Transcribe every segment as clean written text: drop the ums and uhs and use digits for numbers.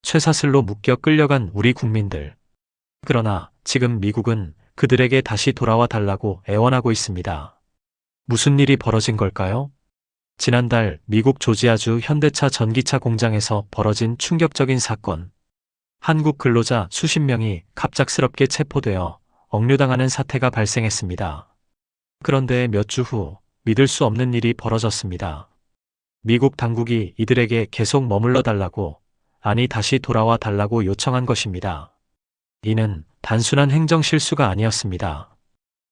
쇠사슬로 묶여 끌려간 우리 국민들. 그러나 지금 미국은 그들에게 다시 돌아와 달라고 애원하고 있습니다. 무슨 일이 벌어진 걸까요? 지난달 미국 조지아주 현대차 전기차 공장에서 벌어진 충격적인 사건. 한국 근로자 수십 명이 갑작스럽게 체포되어 억류당하는 사태가 발생했습니다. 그런데 몇 주 후 믿을 수 없는 일이 벌어졌습니다. 미국 당국이 이들에게 계속 머물러 달라고, 아니 다시 돌아와 달라고 요청한 것입니다. 이는 단순한 행정 실수가 아니었습니다.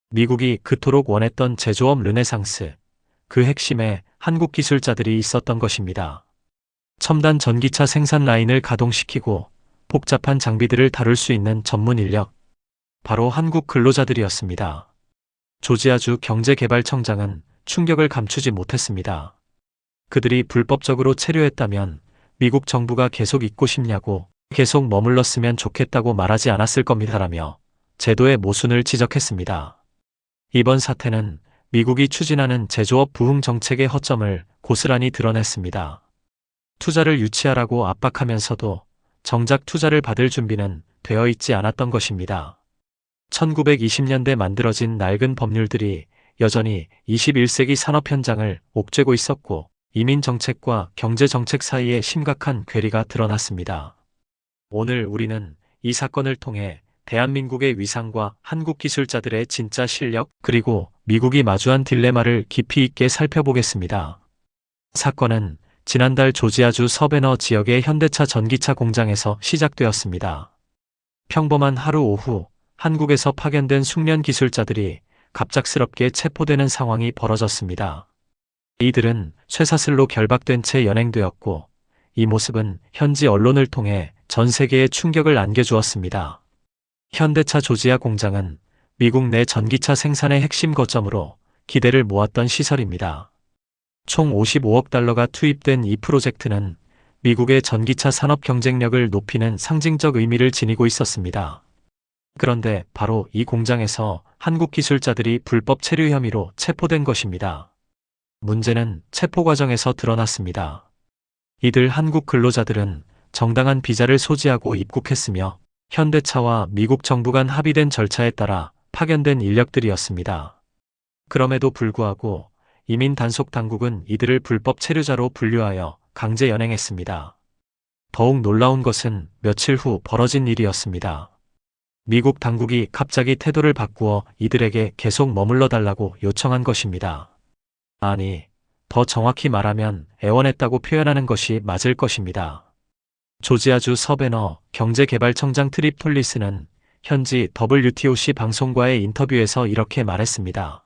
미국이 그토록 원했던 제조업 르네상스, 그 핵심에 한국 기술자들이 있었던 것입니다. 첨단 전기차 생산 라인을 가동시키고 복잡한 장비들을 다룰 수 있는 전문 인력, 바로 한국 근로자들이었습니다. 조지아주 경제개발청장은 충격을 감추지 못했습니다. 그들이 불법적으로 체류했다면 미국 정부가 계속 있고 싶냐고, 계속 머물렀으면 좋겠다고 말하지 않았을 겁니다라며 제도의 모순을 지적했습니다. 이번 사태는 미국이 추진하는 제조업 부흥 정책의 허점을 고스란히 드러냈습니다. 투자를 유치하라고 압박하면서도 정작 투자를 받을 준비는 되어 있지 않았던 것입니다. 1920년대 만들어진 낡은 법률들이 여전히 21세기 산업 현장을 옥죄고 있었고, 이민 정책과 경제 정책 사이에 심각한 괴리가 드러났습니다. 오늘 우리는 이 사건을 통해 대한민국의 위상과 한국 기술자들의 진짜 실력, 그리고 미국이 마주한 딜레마를 깊이 있게 살펴보겠습니다. 사건은 지난달 조지아주 서베너 지역의 현대차 전기차 공장에서 시작되었습니다. 평범한 하루 오후, 한국에서 파견된 숙련 기술자들이 갑작스럽게 체포되는 상황이 벌어졌습니다. 이들은 쇠사슬로 결박된 채 연행되었고, 이 모습은 현지 언론을 통해 전 세계에 충격을 안겨주었습니다. 현대차 조지아 공장은 미국 내 전기차 생산의 핵심 거점으로 기대를 모았던 시설입니다. 총 55억 달러가 투입된 이 프로젝트는 미국의 전기차 산업 경쟁력을 높이는 상징적 의미를 지니고 있었습니다. 그런데 바로 이 공장에서 한국 기술자들이 불법 체류 혐의로 체포된 것입니다. 문제는 체포 과정에서 드러났습니다. 이들 한국 근로자들은 정당한 비자를 소지하고 입국했으며 현대차와 미국 정부 간 합의된 절차에 따라 파견된 인력들이었습니다. 그럼에도 불구하고 이민 단속 당국은 이들을 불법 체류자로 분류하여 강제 연행했습니다. 더욱 놀라운 것은 며칠 후 벌어진 일이었습니다. 미국 당국이 갑자기 태도를 바꾸어 이들에게 계속 머물러 달라고 요청한 것입니다. 아니, 더 정확히 말하면 애원했다고 표현하는 것이 맞을 것입니다. 조지아주 서베너 경제개발청장 트립 톨리스는 현지 WTOC 방송과의 인터뷰에서 이렇게 말했습니다.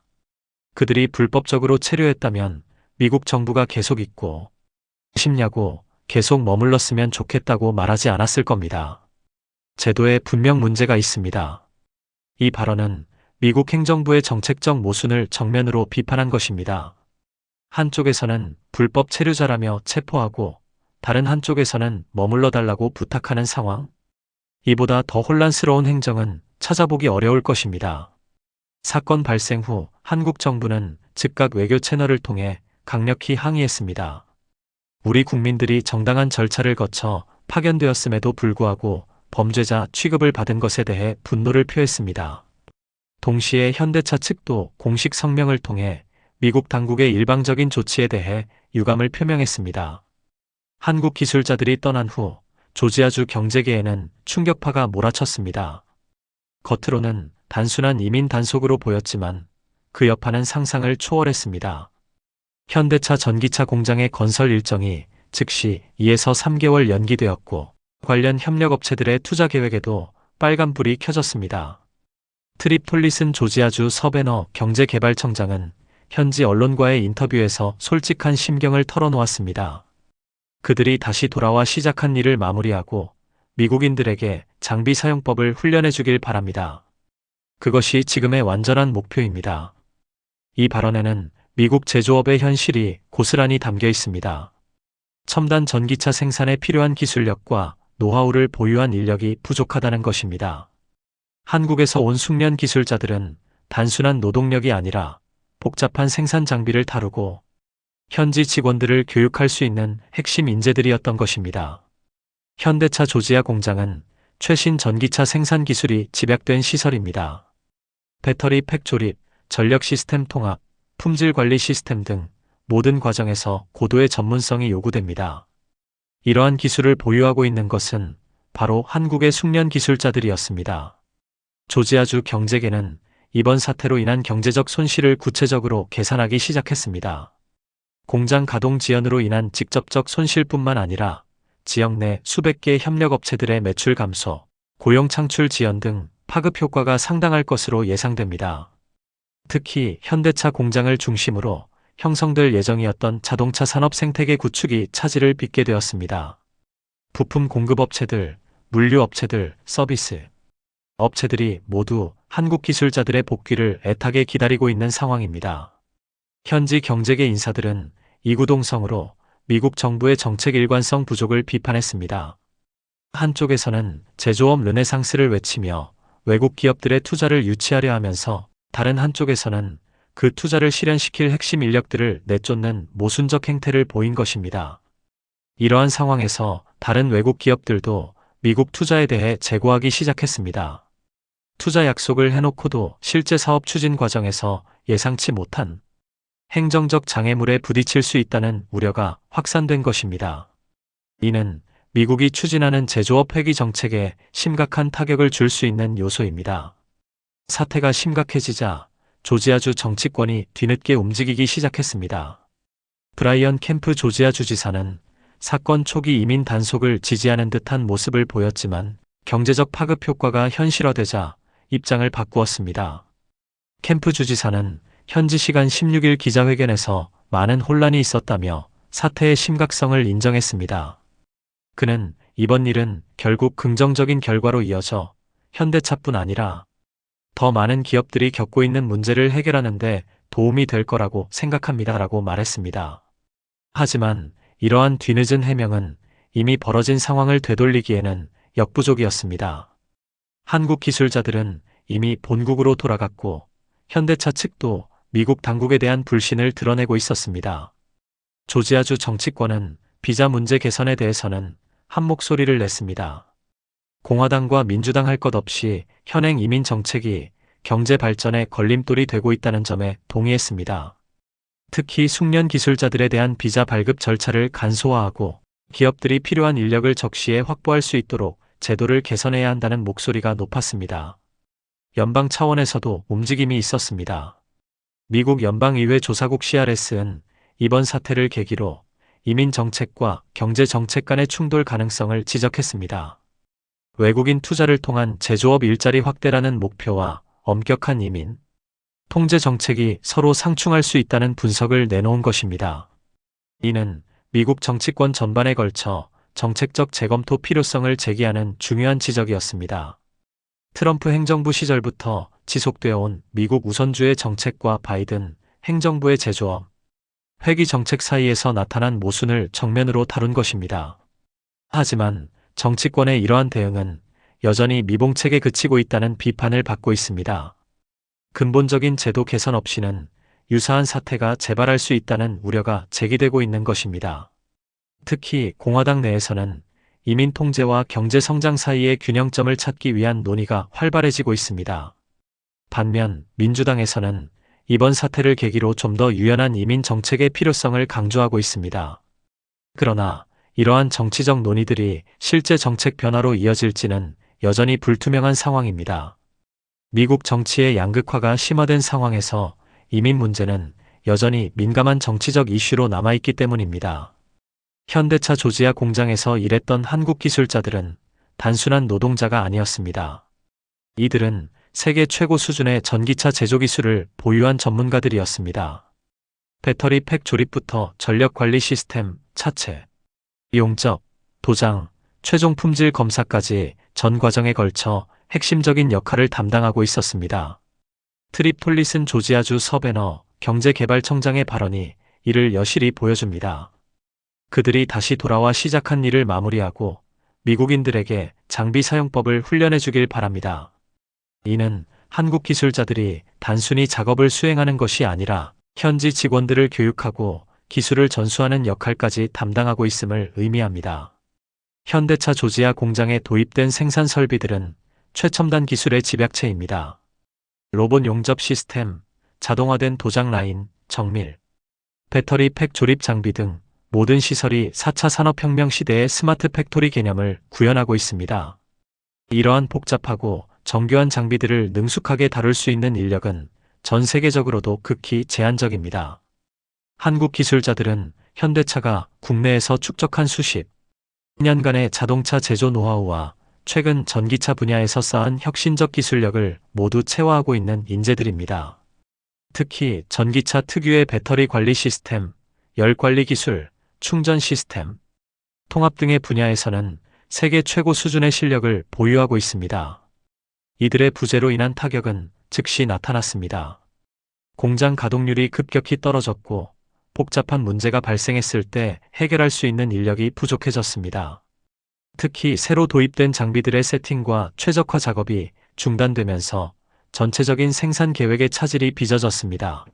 그들이 불법적으로 체류했다면 미국 정부가 계속 있고 싶냐고, 계속 머물렀으면 좋겠다고 말하지 않았을 겁니다. 제도에 분명 문제가 있습니다. 이 발언은 미국 행정부의 정책적 모순을 정면으로 비판한 것입니다. 한쪽에서는 불법 체류자라며 체포하고, 다른 한쪽에서는 머물러 달라고 부탁하는 상황. 이보다 더 혼란스러운 행정은 찾아보기 어려울 것입니다. 사건 발생 후 한국 정부는 즉각 외교 채널을 통해 강력히 항의했습니다. 우리 국민들이 정당한 절차를 거쳐 파견되었음에도 불구하고 범죄자 취급을 받은 것에 대해 분노를 표했습니다. 동시에 현대차 측도 공식 성명을 통해 미국 당국의 일방적인 조치에 대해 유감을 표명했습니다. 한국 기술자들이 떠난 후 조지아주 경제계에는 충격파가 몰아쳤습니다. 겉으로는 단순한 이민 단속으로 보였지만 그 여파는 상상을 초월했습니다. 현대차 전기차 공장의 건설 일정이 즉시 2에서 3개월 연기되었고, 관련 협력업체들의 투자 계획에도 빨간불이 켜졌습니다. 트립 톨리슨 조지아주 서베너 경제개발청장은 현지 언론과의 인터뷰에서 솔직한 심경을 털어놓았습니다. 그들이 다시 돌아와 시작한 일을 마무리하고 미국인들에게 장비 사용법을 훈련해 주길 바랍니다. 그것이 지금의 완전한 목표입니다. 이 발언에는 미국 제조업의 현실이 고스란히 담겨 있습니다. 첨단 전기차 생산에 필요한 기술력과 노하우를 보유한 인력이 부족하다는 것입니다. 한국에서 온 숙련 기술자들은 단순한 노동력이 아니라 복잡한 생산 장비를 다루고 현지 직원들을 교육할 수 있는 핵심 인재들이었던 것입니다. 현대차 조지아 공장은 최신 전기차 생산 기술이 집약된 시설입니다. 배터리 팩 조립, 전력 시스템 통합, 품질 관리 시스템 등 모든 과정에서 고도의 전문성이 요구됩니다. 이러한 기술을 보유하고 있는 것은 바로 한국의 숙련 기술자들이었습니다. 조지아주 경제계는 이번 사태로 인한 경제적 손실을 구체적으로 계산하기 시작했습니다. 공장 가동 지연으로 인한 직접적 손실뿐만 아니라 지역 내 수백 개 협력업체들의 매출 감소, 고용 창출 지연 등 파급 효과가 상당할 것으로 예상됩니다. 특히 현대차 공장을 중심으로 형성될 예정이었던 자동차 산업 생태계 구축이 차질을 빚게 되었습니다. 부품 공급업체들, 물류업체들, 서비스 업체들이 모두 한국 기술자들의 복귀를 애타게 기다리고 있는 상황입니다. 현지 경제계 인사들은 이구동성으로 미국 정부의 정책 일관성 부족을 비판했습니다. 한쪽에서는 제조업 르네상스를 외치며 외국 기업들의 투자를 유치하려 하면서 다른 한쪽에서는 그 투자를 실현시킬 핵심 인력들을 내쫓는 모순적 행태를 보인 것입니다. 이러한 상황에서 다른 외국 기업들도 미국 투자에 대해 제고하기 시작했습니다. 투자 약속을 해놓고도 실제 사업 추진 과정에서 예상치 못한 행정적 장애물에 부딪힐 수 있다는 우려가 확산된 것입니다. 이는 미국이 추진하는 제조업 회귀 정책에 심각한 타격을 줄 수 있는 요소입니다. 사태가 심각해지자 조지아주 정치권이 뒤늦게 움직이기 시작했습니다. 브라이언 캠프 조지아주 지사는 사건 초기 이민 단속을 지지하는 듯한 모습을 보였지만 경제적 파급 효과가 현실화되자 입장을 바꾸었습니다. 캠프 주지사는 현지 시간 16일 기자회견에서 많은 혼란이 있었다며 사태의 심각성을 인정했습니다. 그는 이번 일은 결국 긍정적인 결과로 이어져 현대차뿐 아니라 더 많은 기업들이 겪고 있는 문제를 해결하는 데 도움이 될 거라고 생각합니다라고 말했습니다. 하지만 이러한 뒤늦은 해명은 이미 벌어진 상황을 되돌리기에는 역부족이었습니다. 한국 기술자들은 이미 본국으로 돌아갔고 현대차 측도 미국 당국에 대한 불신을 드러내고 있었습니다. 조지아주 정치권은 비자 문제 개선에 대해서는 한 목소리를 냈습니다. 공화당과 민주당 할 것 없이 현행 이민 정책이 경제 발전에 걸림돌이 되고 있다는 점에 동의했습니다. 특히 숙련 기술자들에 대한 비자 발급 절차를 간소화하고 기업들이 필요한 인력을 적시에 확보할 수 있도록 제도를 개선해야 한다는 목소리가 높았습니다. 연방 차원에서도 움직임이 있었습니다. 미국 연방의회 조사국 CRS는 이번 사태를 계기로 이민 정책과 경제 정책 간의 충돌 가능성을 지적했습니다. 외국인 투자를 통한 제조업 일자리 확대라는 목표와 엄격한 이민 통제 정책이 서로 상충할 수 있다는 분석을 내놓은 것입니다. 이는 미국 정치권 전반에 걸쳐 정책적 재검토 필요성을 제기하는 중요한 지적이었습니다. 트럼프 행정부 시절부터 지속되어 온 미국 우선주의 정책과 바이든 행정부의 제조업 회귀 정책 사이에서 나타난 모순을 정면으로 다룬 것입니다. 하지만 정치권의 이러한 대응은 여전히 미봉책에 그치고 있다는 비판을 받고 있습니다. 근본적인 제도 개선 없이는 유사한 사태가 재발할 수 있다는 우려가 제기되고 있는 것입니다. 특히 공화당 내에서는 이민 통제와 경제 성장 사이의 균형점을 찾기 위한 논의가 활발해지고 있습니다. 반면 민주당에서는 이번 사태를 계기로 좀 더 유연한 이민 정책의 필요성을 강조하고 있습니다. 그러나 이러한 정치적 논의들이 실제 정책 변화로 이어질지는 여전히 불투명한 상황입니다. 미국 정치의 양극화가 심화된 상황에서 이민 문제는 여전히 민감한 정치적 이슈로 남아있기 때문입니다. 현대차 조지아 공장에서 일했던 한국 기술자들은 단순한 노동자가 아니었습니다. 이들은 세계 최고 수준의 전기차 제조 기술을 보유한 전문가들이었습니다. 배터리 팩 조립부터 전력 관리 시스템, 차체, 용접, 도장, 최종 품질 검사까지 전 과정에 걸쳐 핵심적인 역할을 담당하고 있었습니다. 트립 톨리슨 조지아주 서베너 경제개발청장의 발언이 이를 여실히 보여줍니다. 그들이 다시 돌아와 시작한 일을 마무리하고 미국인들에게 장비 사용법을 훈련해 주길 바랍니다. 이는 한국 기술자들이 단순히 작업을 수행하는 것이 아니라 현지 직원들을 교육하고 기술을 전수하는 역할까지 담당하고 있음을 의미합니다. 현대차 조지아 공장에 도입된 생산 설비들은 최첨단 기술의 집약체입니다. 로봇 용접 시스템, 자동화된 도장 라인, 정밀, 배터리 팩 조립 장비 등 모든 시설이 4차 산업혁명 시대의 스마트 팩토리 개념을 구현하고 있습니다. 이러한 복잡하고 정교한 장비들을 능숙하게 다룰 수 있는 인력은 전 세계적으로도 극히 제한적입니다. 한국 기술자들은 현대차가 국내에서 축적한 수십 년간의 자동차 제조 노하우와 최근 전기차 분야에서 쌓은 혁신적 기술력을 모두 체화하고 있는 인재들입니다. 특히 전기차 특유의 배터리 관리 시스템, 열 관리 기술, 충전 시스템, 통합 등의 분야에서는 세계 최고 수준의 실력을 보유하고 있습니다. 이들의 부재로 인한 타격은 즉시 나타났습니다. 공장 가동률이 급격히 떨어졌고 복잡한 문제가 발생했을 때 해결할 수 있는 인력이 부족해졌습니다. 특히 새로 도입된 장비들의 세팅과 최적화 작업이 중단되면서 전체적인 생산 계획의 차질이 빚어졌습니다.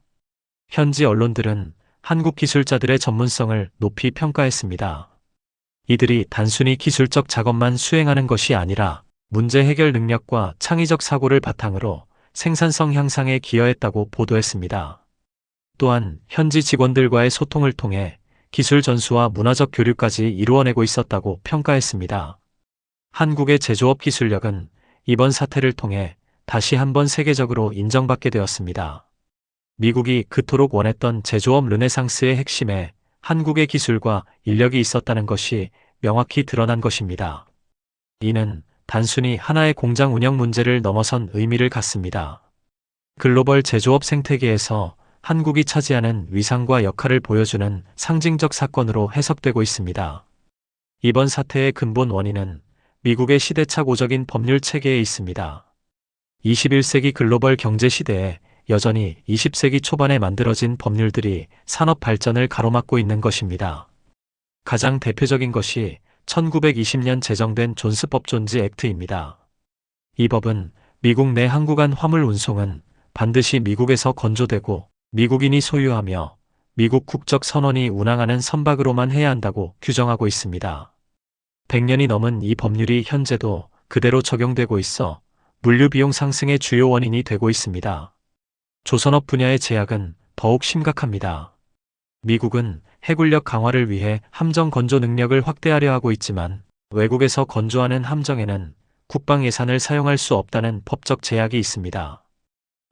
현지 언론들은 한국 기술자들의 전문성을 높이 평가했습니다. 이들이 단순히 기술적 작업만 수행하는 것이 아니라 문제 해결 능력과 창의적 사고를 바탕으로 생산성 향상에 기여했다고 보도했습니다. 또한 현지 직원들과의 소통을 통해 기술 전수와 문화적 교류까지 이루어내고 있었다고 평가했습니다. 한국의 제조업 기술력은 이번 사태를 통해 다시 한번 세계적으로 인정받게 되었습니다. 미국이 그토록 원했던 제조업 르네상스의 핵심에 한국의 기술과 인력이 있었다는 것이 명확히 드러난 것입니다. 이는 단순히 하나의 공장 운영 문제를 넘어선 의미를 갖습니다. 글로벌 제조업 생태계에서 한국이 차지하는 위상과 역할을 보여주는 상징적 사건으로 해석되고 있습니다. 이번 사태의 근본 원인은 미국의 시대착오적인 법률 체계에 있습니다. 21세기 글로벌 경제 시대에 여전히 20세기 초반에 만들어진 법률들이 산업 발전을 가로막고 있는 것입니다. 가장 대표적인 것이 1920년 제정된 존스법 존지 액트입니다. 이 법은 미국 내 항구간 화물 운송은 반드시 미국에서 건조되고 미국인이 소유하며 미국 국적 선원이 운항하는 선박으로만 해야 한다고 규정하고 있습니다. 100년이 넘은 이 법률이 현재도 그대로 적용되고 있어 물류 비용 상승의 주요 원인이 되고 있습니다. 조선업 분야의 제약은 더욱 심각합니다. 미국은 해군력 강화를 위해 함정 건조 능력을 확대하려 하고 있지만 외국에서 건조하는 함정에는 국방 예산을 사용할 수 없다는 법적 제약이 있습니다.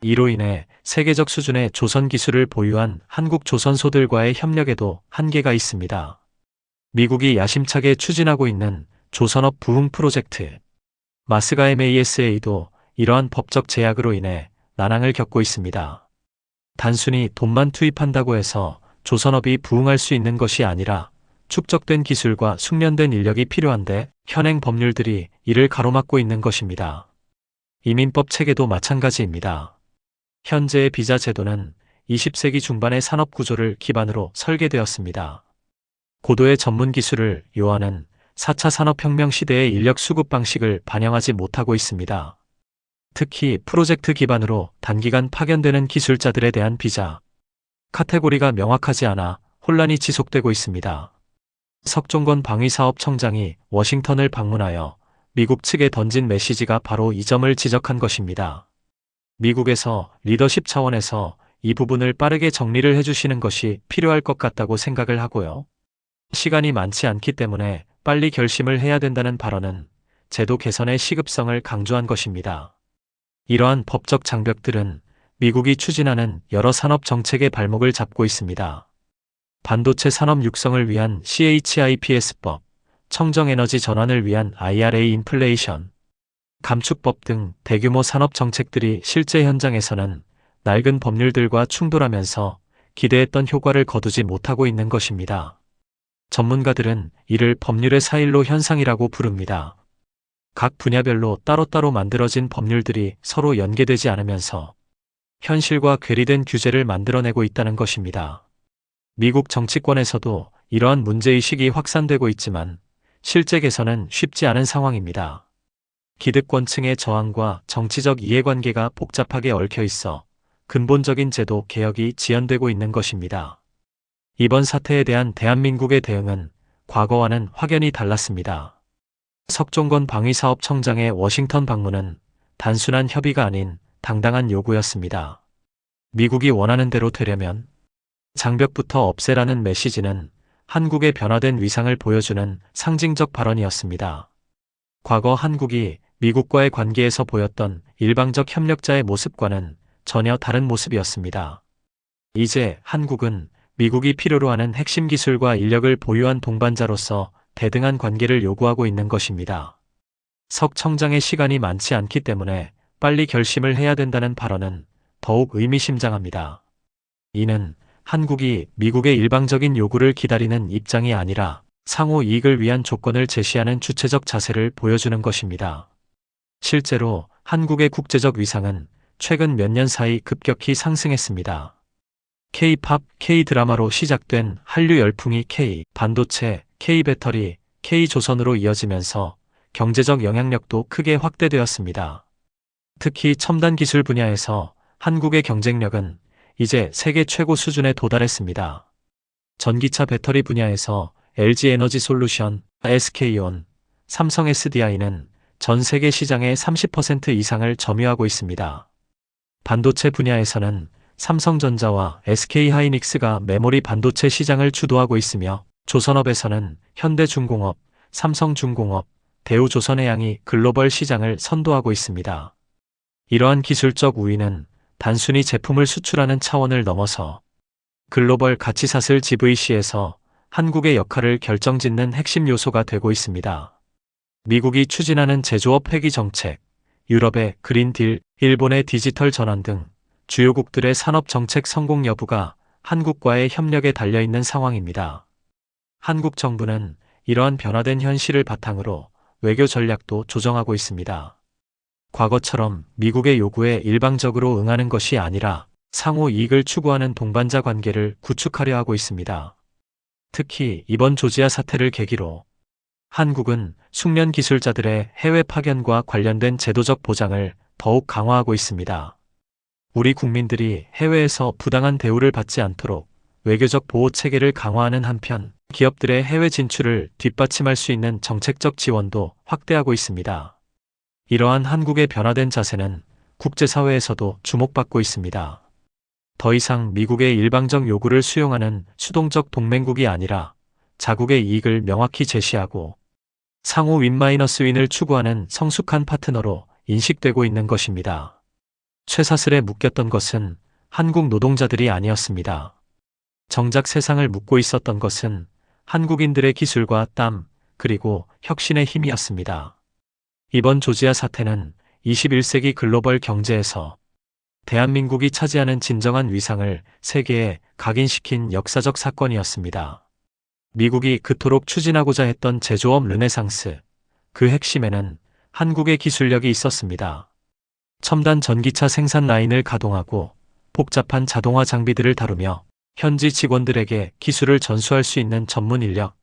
이로 인해 세계적 수준의 조선 기술을 보유한 한국 조선소들과의 협력에도 한계가 있습니다. 미국이 야심차게 추진하고 있는 조선업 부흥 프로젝트 마스가엠ASA도 이러한 법적 제약으로 인해 난항을 겪고 있습니다. 단순히 돈만 투입한다고 해서 조선업이 부흥할 수 있는 것이 아니라 축적된 기술과 숙련된 인력이 필요한데 현행 법률들이 이를 가로막고 있는 것입니다. 이민법 체계도 마찬가지입니다. 현재의 비자 제도는 20세기 중반의 산업 구조를 기반으로 설계되었습니다. 고도의 전문 기술을 요하는 4차 산업혁명 시대의 인력 수급 방식을 반영하지 못하고 있습니다. 특히 프로젝트 기반으로 단기간 파견되는 기술자들에 대한 비자 카테고리가 명확하지 않아 혼란이 지속되고 있습니다. 석종건 방위사업청장이 워싱턴을 방문하여 미국 측에 던진 메시지가 바로 이 점을 지적한 것입니다. 미국에서 리더십 차원에서 이 부분을 빠르게 정리를 해주시는 것이 필요할 것 같다고 생각을 하고요. 시간이 많지 않기 때문에 빨리 결심을 해야 된다는 발언은 제도 개선의 시급성을 강조한 것입니다. 이러한 법적 장벽들은 미국이 추진하는 여러 산업 정책의 발목을 잡고 있습니다. 반도체 산업 육성을 위한 CHIPS법, 청정에너지 전환을 위한 IRA 인플레이션, 감축법 등 대규모 산업 정책들이 실제 현장에서는 낡은 법률들과 충돌하면서 기대했던 효과를 거두지 못하고 있는 것입니다. 전문가들은 이를 법률의 사일로 현상이라고 부릅니다. 각 분야별로 따로따로 만들어진 법률들이 서로 연계되지 않으면서 현실과 괴리된 규제를 만들어내고 있다는 것입니다. 미국 정치권에서도 이러한 문제의식이 확산되고 있지만 실제 개선은 쉽지 않은 상황입니다. 기득권층의 저항과 정치적 이해관계가 복잡하게 얽혀 있어 근본적인 제도 개혁이 지연되고 있는 것입니다. 이번 사태에 대한 대한민국의 대응은 과거와는 확연히 달랐습니다. 석종건 방위사업청장의 워싱턴 방문은 단순한 협의가 아닌 당당한 요구였습니다. 미국이 원하는 대로 되려면 장벽부터 없애라는 메시지는 한국의 변화된 위상을 보여주는 상징적 발언이었습니다. 과거 한국이 미국과의 관계에서 보였던 일방적 협력자의 모습과는 전혀 다른 모습이었습니다. 이제 한국은 미국이 필요로 하는 핵심 기술과 인력을 보유한 동반자로서 대등한 관계를 요구하고 있는 것입니다. 석 청장의 시간이 많지 않기 때문에 빨리 결심을 해야 된다는 발언은 더욱 의미심장합니다. 이는 한국이 미국의 일방적인 요구를 기다리는 입장이 아니라 상호 이익을 위한 조건을 제시하는 주체적 자세를 보여주는 것입니다. 실제로 한국의 국제적 위상은 최근 몇 년 사이 급격히 상승했습니다. K-팝, K-드라마로 시작된 한류 열풍이 K-반도체, K-배터리, K-조선으로 이어지면서 경제적 영향력도 크게 확대되었습니다. 특히 첨단 기술 분야에서 한국의 경쟁력은 이제 세계 최고 수준에 도달했습니다. 전기차 배터리 분야에서 LG에너지솔루션, SK온, 삼성 SDI는 전 세계 시장의 30% 이상을 점유하고 있습니다. 반도체 분야에서는 삼성전자와 SK하이닉스가 메모리 반도체 시장을 주도하고 있으며 조선업에서는 현대중공업, 삼성중공업, 대우조선해양이 글로벌 시장을 선도하고 있습니다. 이러한 기술적 우위는 단순히 제품을 수출하는 차원을 넘어서 글로벌 가치사슬 GVC에서 한국의 역할을 결정짓는 핵심 요소가 되고 있습니다. 미국이 추진하는 제조업 회귀 정책, 유럽의 그린딜, 일본의 디지털 전환 등 주요국들의 산업 정책 성공 여부가 한국과의 협력에 달려있는 상황입니다. 한국 정부는 이러한 변화된 현실을 바탕으로 외교 전략도 조정하고 있습니다. 과거처럼 미국의 요구에 일방적으로 응하는 것이 아니라 상호 이익을 추구하는 동반자 관계를 구축하려 하고 있습니다. 특히 이번 조지아 사태를 계기로 한국은 숙련 기술자들의 해외 파견과 관련된 제도적 보장을 더욱 강화하고 있습니다. 우리 국민들이 해외에서 부당한 대우를 받지 않도록 외교적 보호 체계를 강화하는 한편 기업들의 해외 진출을 뒷받침할 수 있는 정책적 지원도 확대하고 있습니다. 이러한 한국의 변화된 자세는 국제사회에서도 주목받고 있습니다. 더 이상 미국의 일방적 요구를 수용하는 수동적 동맹국이 아니라 자국의 이익을 명확히 제시하고 상호 윈-윈을 추구하는 성숙한 파트너로 인식되고 있는 것입니다. 쇠사슬에 묶였던 것은 한국 노동자들이 아니었습니다. 정작 세상을 묶고 있었던 것은 한국인들의 기술과 땀, 그리고 혁신의 힘이었습니다. 이번 조지아 사태는 21세기 글로벌 경제에서 대한민국이 차지하는 진정한 위상을 세계에 각인시킨 역사적 사건이었습니다. 미국이 그토록 추진하고자 했던 제조업 르네상스, 그 핵심에는 한국의 기술력이 있었습니다. 첨단 전기차 생산 라인을 가동하고 복잡한 자동화 장비들을 다루며 현지 직원들에게 기술을 전수할 수 있는 전문 인력,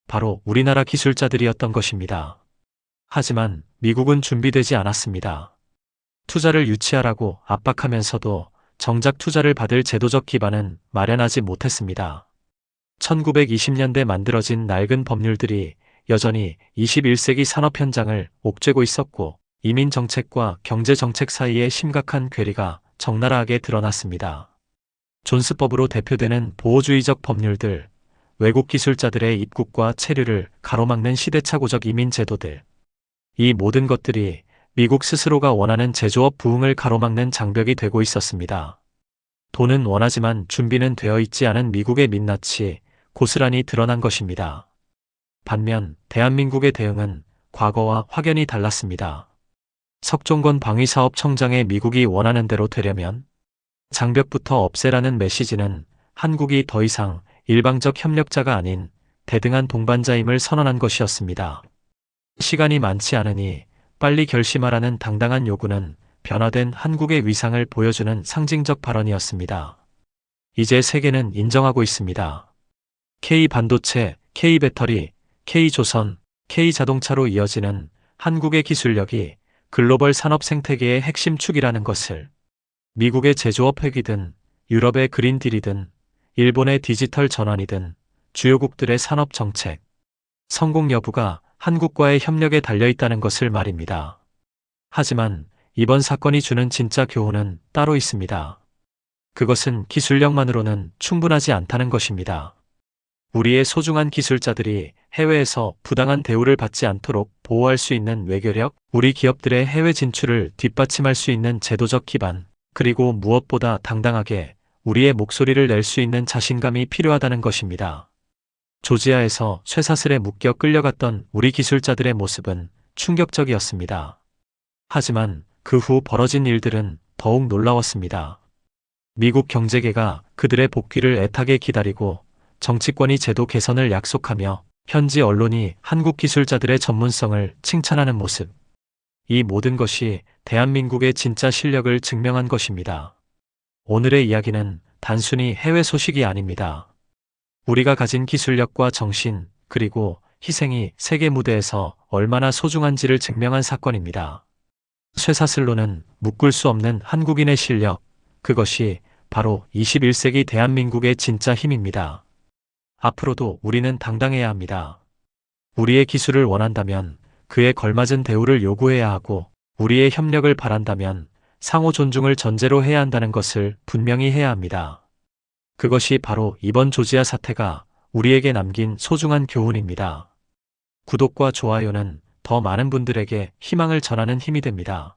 바로 우리나라 기술자들이었던 것입니다. 하지만 미국은 준비되지 않았습니다. 투자를 유치하라고 압박하면서도 정작 투자를 받을 제도적 기반은 마련하지 못했습니다. 1920년대 만들어진 낡은 법률들이 여전히 21세기 산업 현장을 옥죄고 있었고 이민 정책과 경제 정책 사이의 심각한 괴리가 적나라하게 드러났습니다. 존스법으로 대표되는 보호주의적 법률들, 외국 기술자들의 입국과 체류를 가로막는 시대착오적 이민 제도들, 이 모든 것들이 미국 스스로가 원하는 제조업 부흥을 가로막는 장벽이 되고 있었습니다. 돈은 원하지만 준비는 되어 있지 않은 미국의 민낯이 고스란히 드러난 것입니다. 반면 대한민국의 대응은 과거와 확연히 달랐습니다. 석종건 방위사업청장의 미국이 원하는 대로 되려면 장벽부터 없애라는 메시지는 한국이 더 이상 일방적 협력자가 아닌 대등한 동반자임을 선언한 것이었습니다. 시간이 많지 않으니 빨리 결심하라는 당당한 요구는 변화된 한국의 위상을 보여주는 상징적 발언이었습니다. 이제 세계는 인정하고 있습니다. K반도체, K배터리, K조선, K자동차로 이어지는 한국의 기술력이 글로벌 산업 생태계의 핵심 축이라는 것을. 미국의 제조업 회귀든 유럽의 그린딜이든 일본의 디지털 전환이든 주요국들의 산업 정책, 성공 여부가 한국과의 협력에 달려있다는 것을 말입니다. 하지만 이번 사건이 주는 진짜 교훈은 따로 있습니다. 그것은 기술력만으로는 충분하지 않다는 것입니다. 우리의 소중한 기술자들이 해외에서 부당한 대우를 받지 않도록 보호할 수 있는 외교력, 우리 기업들의 해외 진출을 뒷받침할 수 있는 제도적 기반, 그리고 무엇보다 당당하게 우리의 목소리를 낼 수 있는 자신감이 필요하다는 것입니다. 조지아에서 쇠사슬에 묶여 끌려갔던 우리 기술자들의 모습은 충격적이었습니다. 하지만 그 후 벌어진 일들은 더욱 놀라웠습니다. 미국 경제계가 그들의 복귀를 애타게 기다리고 정치권이 제도 개선을 약속하며 현지 언론이 한국 기술자들의 전문성을 칭찬하는 모습. 이 모든 것이 대한민국의 진짜 실력을 증명한 것입니다. 오늘의 이야기는 단순히 해외 소식이 아닙니다. 우리가 가진 기술력과 정신, 그리고 희생이 세계 무대에서 얼마나 소중한지를 증명한 사건입니다. 쇠사슬로는 묶을 수 없는 한국인의 실력, 그것이 바로 21세기 대한민국의 진짜 힘입니다. 앞으로도 우리는 당당해야 합니다. 우리의 기술을 원한다면 그에 걸맞은 대우를 요구해야 하고, 우리의 협력을 바란다면 상호 존중을 전제로 해야 한다는 것을 분명히 해야 합니다. 그것이 바로 이번 조지아 사태가 우리에게 남긴 소중한 교훈입니다. 구독과 좋아요는 더 많은 분들에게 희망을 전하는 힘이 됩니다.